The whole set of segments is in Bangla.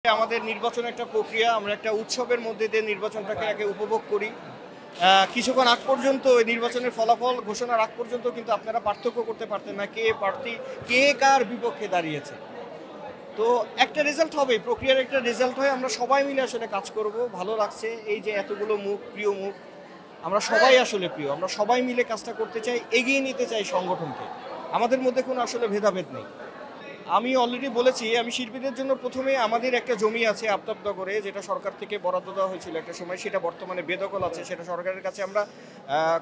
আমাদের নির্বাচন একটা প্রক্রিয়া, আমরা একটা উৎসবের মধ্যে দিয়ে নির্বাচনটাকে আগে উপভোগ করি। কিছুক্ষণ আগ পর্যন্ত এই নির্বাচনের ফলাফল ঘোষণার আগ পর্যন্ত কিন্তু আপনারা পার্থক্য করতে পারতেন না কে প্রার্থী, কে কার বিপক্ষে দাঁড়িয়েছে। তো একটা রেজাল্ট হবে, প্রক্রিয়ার একটা রেজাল্ট হয়, আমরা সবাই মিলে আসলে কাজ করব। ভালো লাগছে এই যে এতগুলো মুখ, প্রিয় মুখ, আমরা সবাই আসলে প্রিয়, আমরা সবাই মিলে কাজটা করতে চাই, এগিয়ে নিতে চাই সংগঠনকে। আমাদের মধ্যে কোনো আসলে ভেদাভেদ নেই। আমি অলরেডি বলেছি, আমি শিল্পীদের জন্য প্রথমে আমাদের একটা জমি আছে আফতাবনগরে, যেটা সরকার থেকে বরাদ্দ দেওয়া হয়েছিল একটা সময়, সেটা বর্তমানে বেদখল আছে। সেটা সরকারের কাছে আমরা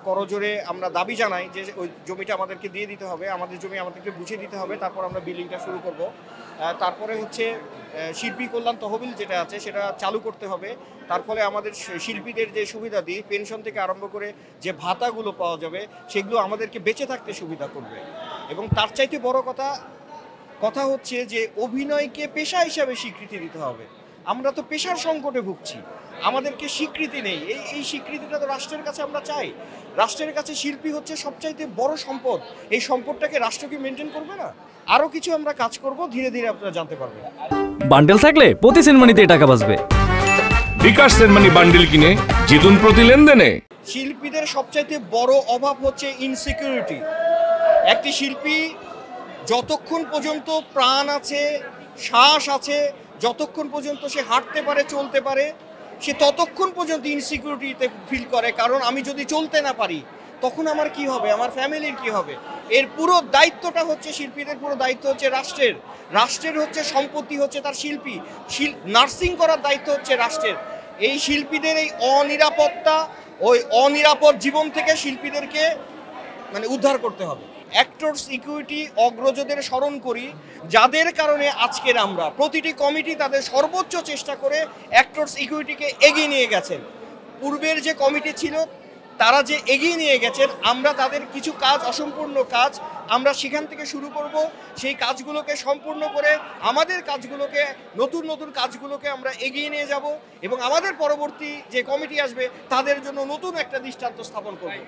করজোরে আমরা দাবি জানাই যে ওই জমিটা আমাদেরকে দিয়ে দিতে হবে, আমাদের জমি আমাদেরকে বুঝিয়ে দিতে হবে, তারপর আমরা বিল্ডিংটা শুরু করব। তারপরে হচ্ছে শিল্পী কল্যাণ তহবিল যেটা আছে সেটা চালু করতে হবে। তারপরে আমাদের শিল্পীদের যে সুবিধা দিই, পেনশন থেকে আরম্ভ করে যে ভাতাগুলো পাওয়া যাবে, সেগুলো আমাদেরকে বেঁচে থাকতে সুবিধা করবে। এবং তার চাইতে বড় কথা হচ্ছে যে অভিনয়কে পেশা হিসাবে স্বীকৃতি দিতে হবে। আমরা তো পেশার সংকটে ভুগছি, আমাদেরকে স্বীকৃতি নেই। এই স্বীকৃতিটা তো রাষ্ট্রের কাছে আমরা চাই। রাষ্ট্রের কাছে শিল্পী হচ্ছে সবচাইতে বড় সম্পদ। এই সম্পদটাকে রাষ্ট্র কি মেনটেন করবে না? আরও কিছু আমরা কাজ করব, ধীরে ধীরে আপনারা জানতে পারবেন। বান্ডেল থাকলে প্রতি সেনমানিতে টাকা বাঁচবে। বিকাশ সেনমানি বান্ডেল কিনে জিতুন প্রতি লেনদেনে। শিল্পীদের সবচাইতে বড় অভাব হচ্ছে ইনসিকিউরিটি। একটি শিল্পী যতক্ষণ পর্যন্ত প্রাণ আছে, শ্বাস আছে, যতক্ষণ পর্যন্ত সে হাঁটতে পারে, চলতে পারে, সে ততক্ষণ পর্যন্ত ইনসিকিউরিটিতে ফিল করে। কারণ আমি যদি চলতে না পারি তখন আমার কি হবে, আমার ফ্যামিলির কি হবে। এর পুরো দায়িত্বটা হচ্ছে শিল্পীদের, পুরো দায়িত্ব হচ্ছে রাষ্ট্রের হচ্ছে সম্পত্তি হচ্ছে তার শিল্পী। নার্সিং করার দায়িত্ব হচ্ছে রাষ্ট্রের। এই শিল্পীদের এই অনিরাপত্তা, ওই অনিরাপদ জীবন থেকে শিল্পীদেরকে উদ্ধার করতে হবে। অ্যাক্টরস ইকুইটি অগ্রজদের স্মরণ করি, যাদের কারণে আজকের আমরা প্রতিটি কমিটি তাদের সর্বোচ্চ চেষ্টা করে অ্যাক্টরস ইকুইটিকে এগিয়ে নিয়ে গেছেন। পূর্বের যে কমিটি ছিল তারা যে এগিয়ে নিয়ে গেছেন, আমরা তাদের কিছু কাজ, অসম্পূর্ণ কাজ, আমরা সেখান থেকে শুরু করব। সেই কাজগুলোকে সম্পূর্ণ করে আমাদের কাজগুলোকে, নতুন কাজগুলোকে আমরা এগিয়ে নিয়ে যাব এবং আমাদের পরবর্তী যে কমিটি আসবে তাদের জন্য নতুন একটা দৃষ্টান্ত স্থাপন করব।